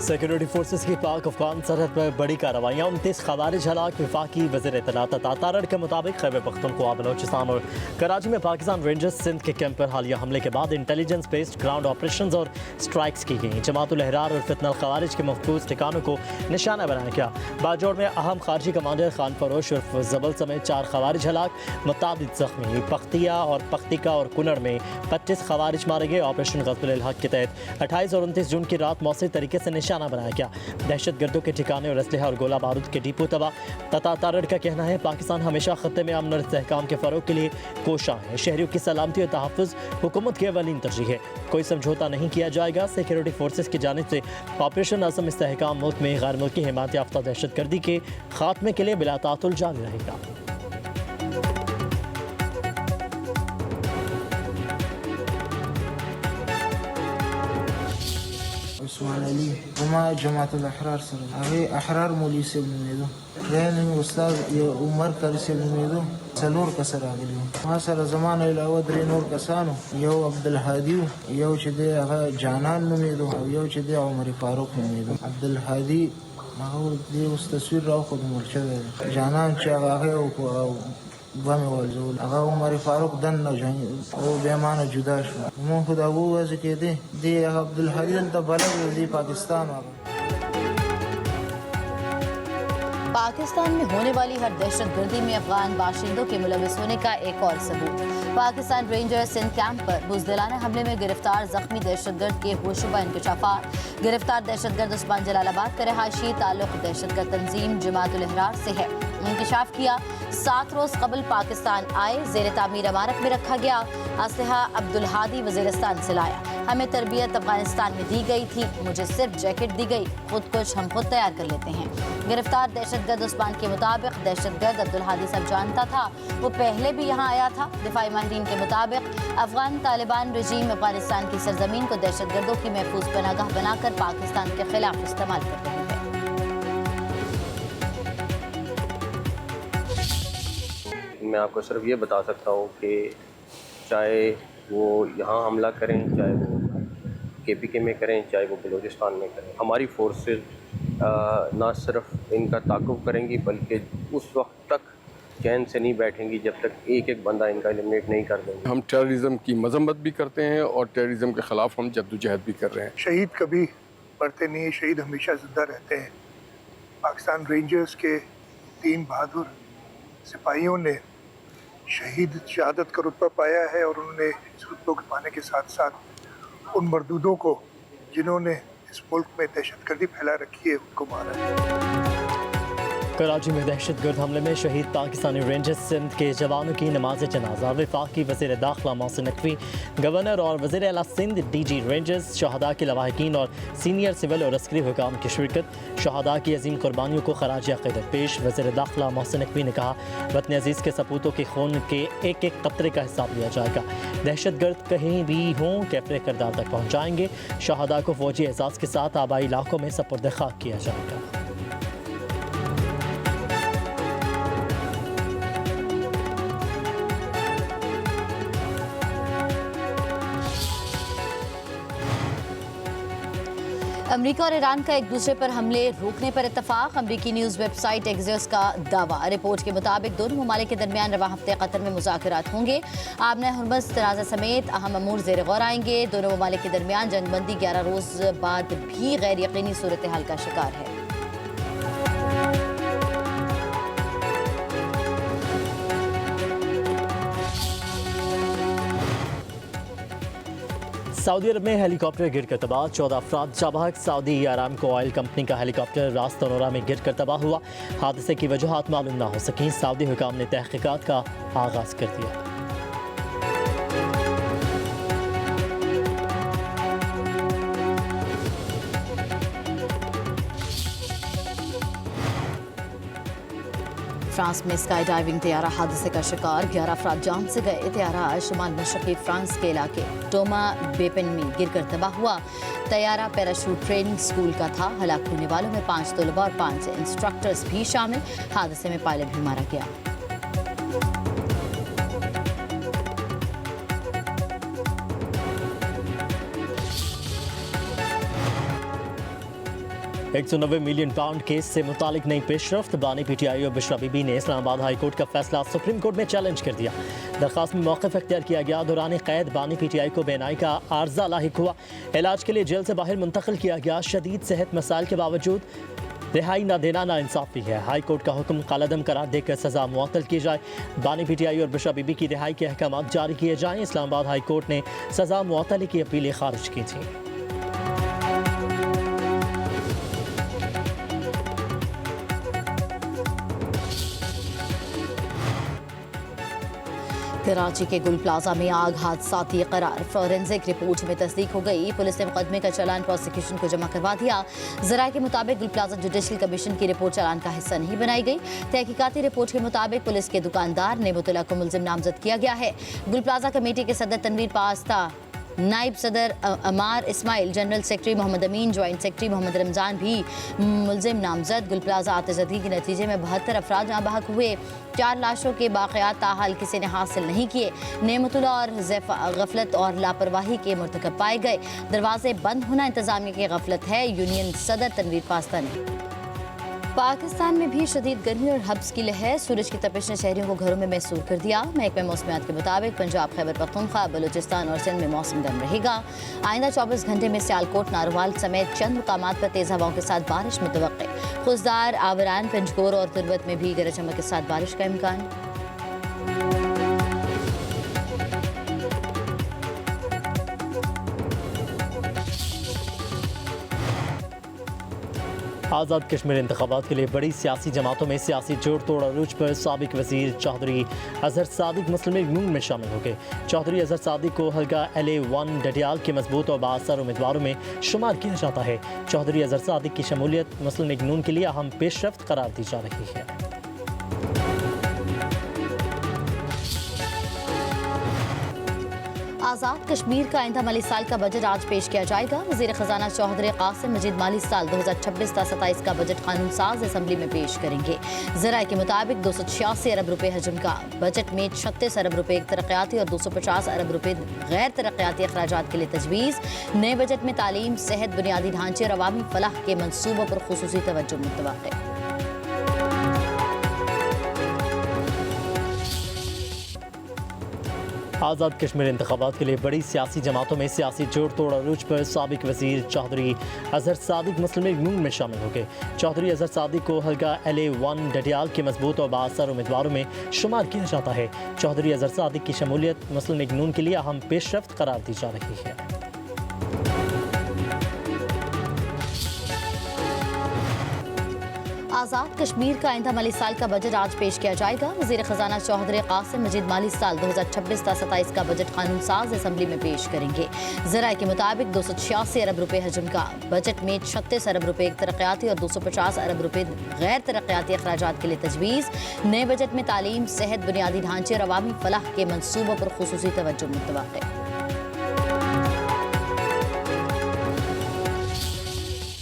Security forces की पाक अफगान सरहद पर बड़ी कार्रवाइयाँ। 29 खवारिज हलाक। वफाकी वज़ीर इत्तलात अता तारड़ के मुताबिक खैबर पख्तूनख्वा, बलोचिस्तान और कराची में पाकिस्तान रेंजर्स सिंध के कैंप पर हालिया हमले के बाद इंटेलिजेंस बेस्ड ग्राउंड ऑपरेशंस और स्ट्राइक्स की गई। जमातुल अहरार और फितनल खवारिज के महफूज ठिकानों को निशाना बनाया गया। बाजोड़ में अहम खारजी कमांडर खान फरोश उर्फ जबल समेत 4 खवारिज हलाक, मुताबिद जख्मी। पख्तिया और पख्तिका और कुनड़ में 25 खवारिज मारे गए। ऑपरेशन ग़ज़्वुल हक़ के तहत 28 और 29 जून की रात मौसर तरीके से निशाना बनाया गया। दहशत गर्दों के ठिकाने और असलहा और गोला बारूद के डिपो तबाह। तता तारड़ का कहना है पाकिस्तान हमेशा खत्ते में अमन और इस्तेहकाम के फ़रोग़ के लिए कोशां है। शहरियों की सलामती और तहफ़्फ़ुज़ हुकूमत की अवलीन तरजीह है। कोई समझौता नहीं किया जाएगा। सिक्योरिटी फोर्सेस की जानिब से ऑपरेशन अज़म इस्तेहकाम मुल्क में गैर मुल्की हिमायत याफ्ता दहशत गर्दी के खात्मे के लिए बिला तातुल जारी रहेगा। عثمان علي وما جماعة الأحرار سره هغه أحرار مولوي صاحب نومېدو رین استاد عمر کاری صاحب نومېدو څلور کسه راغلي ما سره زمانه علاوه درې نور کسانو یو عبدالهادي یو چې دی هغه جانان نومېدو او یو چې دی عمر فاروق نومېدو عبدالهادي هغه دې اوس تصویر راوښود مړ شوی دی جانان چې هغه بمې والزول هغه عمر فاروق دننه او بیا مانه جدا شو مونږ خو دا ووځه کېدی دی عبدالهادي دلته بلد دی پاکستان والا पाकिस्तान में होने वाली हर दहशत गर्दी में अफगान बाशिंदों के मुलविस होने का एक और सबूत। पाकिस्तान रेंजर्स सिंध कैंप पर बुज़दिलाना हमले में गिरफ्तार जख्मी दहशतगर्द के होशुबा इंकशाफात। गिरफ्तार दहशतगर्द उस्मान जलालाबाद का रहायशी ताल्लुक दहशतगर्द तंजीम जमातुल अहरार से है। इंकशाफ किया 7 रोज कबल पाकिस्तान आए, जेर तामीर इमारत में रखा गया। असलहा अब्दुल हादी वज़ीरिस्तान से लाया। हमें तरबियत अफगानिस्तान में दी गई थी, मुझे सिर्फ जैकेट दी गई, खुद कुछ हम खुद तैयार कर लेते हैं। गिरफ्तार दहशतगर्द उस्मान के मुताबिक दहशतगर्द अब्दुल हादी सब जानता था, वो पहले भी यहाँ आया था। दिफाई माहिरीन के मुताबिक अफगान तालिबान रजीम अफगानिस्तान की सरजमीन को दहशतगर्दों की महफूज पनागाह बनाकर पाकिस्तान के खिलाफ इस्तेमाल कर रही है। मैं आपको सिर्फ ये बता सकता हूँ कि चाहे वो यहाँ हमला करें, चाहे वो KPK में करें, चाहे वो बलूचिस्तान में करें, हमारी फोर्सेस ना सिर्फ इनका ताक़ुब करेंगी बल्कि उस वक्त तक चैन से नहीं बैठेंगी जब तक एक एक बंदा इनका एलिमिनेट नहीं कर देंगे। हम टेररिज्म की मजम्मत भी करते हैं और टेररिज्म के ख़िलाफ़ हम जद्दोजहद भी कर रहे हैं। शहीद कभी मरते नहीं, शहीद हमेशा ज़िंदा रहते हैं। पाकिस्तान रेंजर्स के 3 बहादुर सिपाहियों ने शहीद शहादत का रुतबा पाया है और उन्होंने इस रुतबे के पाने के साथ साथ उन मरदूदों को जिन्होंने इस मुल्क में दहशतगर्दी फैला रखी है उनको मारा है। कराची में दहशतगर्द हमले में शहीद पाकिस्तानी रेंजर्स सिंध के जवानों की नमाज जनाजा। वफाकी वज़ीर दाखिला मोहसिन नकवी, गवर्नर और वज़ीर आला सिंध DG रेंजर्स, शहदा के लवाहिकीन और सीनियर सिविल और अस्करी हुकाम की शिरकत। शहदा की अजीम कुर्बानियों को खराज अक़ीदत पेश। वज़ीर दाखिला मोहसिन नकवी ने कहा वतन अजीज़ के सपूतों के खून के एक एक कतरे का हिसाब लिया जाएगा। दहशतगर्द कहीं भी हों कैफरे किरदार तक पहुँचाएंगे। शहदा को फौजी एहसास के साथ आबाई इलाकों में सपुर्द खाक किया जाएगा। अमेरिका और ईरान का एक दूसरे पर हमले रोकने पर इत्तफाक। अमेरिकी न्यूज़ वेबसाइट एक्सियोस का दावा। रिपोर्ट के मुताबिक दोनों ममालिक के दरमियान रवा हफ्ते कतर में मुज़ाकरात होंगे। आमने हुर्मज़ तनाज़ा समेत अहम अमूर ज़ेर गौर आएंगे। दोनों ममालिक के दरमियान जंगबंदी 11 रोज़ बाद भी गैर यकीनी सूरत हाल का शिकार है। सऊदी अरब में हेलीकॉप्टर गिरकर तबाह। 14 अफराद जाबाक। सऊदी अरामको ऑयल कंपनी का हेलीकॉप्टर रास्तनोरा में गिरकर तबाह हुआ। हादसे की वजूहात मालूम ना हो सकी। सऊदी हुकाम ने तहकीकात का आगाज़ कर दिया। फ्रांस में स्काई डाइविंग तैयारा हादसे का शिकार। 11 अफराद जान से गए। तैयारा शुमाल मशरक़ी फ्रांस के इलाके टोमा बेपन में गिरकर तबाह हुआ। तैयारा पैराशूट ट्रेनिंग स्कूल का था। हलाक होने वालों में 5 तलबा और 5 इंस्ट्रक्टर्स भी शामिल। हादसे में पायलट भी मारा गया। 190 मिलियन पाउंड केस से मुतालिक नई पेशरफ्त। बानी PTI और बुशरा बीबी ने इस्लामाबाद हाई कोर्ट का फैसला सुप्रीम कोर्ट में चैलेंज कर दिया। दरख्वास्त में मौक़िफ़ इख्तियार किया गया। दौरान क़ैद बानी PTI को बेनाई का आर्जा लाहिक हुआ। इलाज के लिए जेल से बाहर मुंतकिल किया गया। शदीद सेहत मसाइल के बावजूद रिहाई न देना नाइंसाफ़ी है। हाई कोर्ट का हुक्म कालअदम करार देकर सज़ा मुअत्तल की जाए। बानी PTI और बुशरा बीबी की रिहाई के अहकाम जारी किए जाएँ। इस्लामाबाद हाई कोर्ट ने सज़ा मुअत्तली की अपीलें खारिज की थी। कराची के गुल प्लाजा में आग हादसाती करार। फॉरेंसिक रिपोर्ट में तस्दीक हो गई। पुलिस ने मुकदमे का चालान प्रोसिक्यूशन को जमा करवा दिया। ज़राए के मुताबिक गुल प्लाजा जुडिशल कमीशन की रिपोर्ट चालान का हिस्सा नहीं बनाई गई। तहकीकाती रिपोर्ट के मुताबिक पुलिस के दुकानदार ने मुतल्ला को मुलजिम नामजद किया गया है। गुल प्लाजा कमेटी के सदर तनवीर पास्ता, नायब सदर अमार इस्माइल, जनरल सेक्रेटरी मोहम्मद अमीन, जॉइंट सेक्रेटरी मोहम्मद रमज़ान भी मुलजिम नामजद। गुल प्लाजा आतिशबाजी के नतीजे में 72 अफराद जहाँ बहक हुए। 4 लाशों के बाक़ियात ताहाल किसी ने हासिल नहीं किए। नेमतुल्लाह और गफलत और लापरवाही के मुर्तकब पाए गए। दरवाजे बंद होना इंतजामिया की गफलत है, यूनियन सदर तनवीर पास्ता ने। पाकिस्तान में भी शदीद गर्मी और हब्स की लहर। सूरज की तपिश ने शहरियों को घरों में महसूस कर दिया। महकमे मौसमियात के मुताबिक पंजाब, खैबर पख्तूनख्वा, बलूचिस्तान और सिंध में मौसम गर्म रहेगा। आइंदा 24 घंटे में सियालकोट, नारोवाल समेत चंद मुकामात पर तेज़ हवाओं के साथ बारिश मुतवक्के। खुशदार, आवरान, पंजकोर और तुर्बत में भी गरज चमक के साथ बारिश का इम्कान। आज़ाद कश्मीर इंतखाबात के लिए बड़ी सियासी जमातों में सियासी जोड़ तोड़ अरूज पर साबिक वज़ीर चौधरी अजहर सादिक मुस्लिम लीग नून में शामिल हो गए। चौधरी अजहर सादिक को हल्का LA1 डडियाल के मजबूत और बाअसर उम्मीदवारों में शुमार किया जाता है। चौधरी अजहर सादिक की शमूलियत मुस्लिम लीग नून के लिए अहम पेशरफ्त करार दी जा रही है। आज़ाद कश्मीर का आइंदा माली साल का बजट आज पेश किया जाएगा। वज़ीर ख़जाना चौधरी कासिम मजीद माली साल 2026-27 का बजट कानून साज असम्बली में पेश करेंगे। ज़राए के मुताबिक 286 अरब रुपए हजम का बजट में 36 अरब रुपए तरक्याती और 250 अरब रुपए गैर तरक्याती अखराजात के लिए तजवीज़। नए बजट में तालीम, सेहत, बुनियादी ढांचे और अवामी फलाह के मनसूबों पर खुसूसी तवज्जो मुतवक्किल। आज़ाद कश्मीर इंतखाबात के लिए बड़ी सियासी जमातों में सियासी जोड़ तोड़ अरूज पर साबिक वज़ीर चौधरी अजहर सादिक मुस्लिम लीग नून में शामिल हो गए। चौधरी अजहर सादिक को हल्का LA1 डडियाल के मजबूत और बाअसर उम्मीदवारों में शुमार किया जाता है। चौधरी अजहर सादिक की शमूलियत मुस्लिम लीग नून के लिए अहम पेशरफ्त करार दी जा रही है। आज़ाद कश्मीर का आइंदा माली साल का बजट आज पेश किया जाएगा। वज़ीर ख़जाना चौधरी कासिम मजीद माली साल 2026-27 का बजट कानून साज असम्बली में पेश करेंगे। ज़राए के मुताबिक 286 अरब रुपए हजम का बजट में 36 अरब रुपए तरक्याती और 250 अरब रुपए गैर तरक्याती अखराजात के लिए तजवीज़। नए बजट में तालीम, सेहत, बुनियादी ढांचे और अवामी फलाह के मनसूबों पर खुसूसी तवज्जो मुतवक्किल।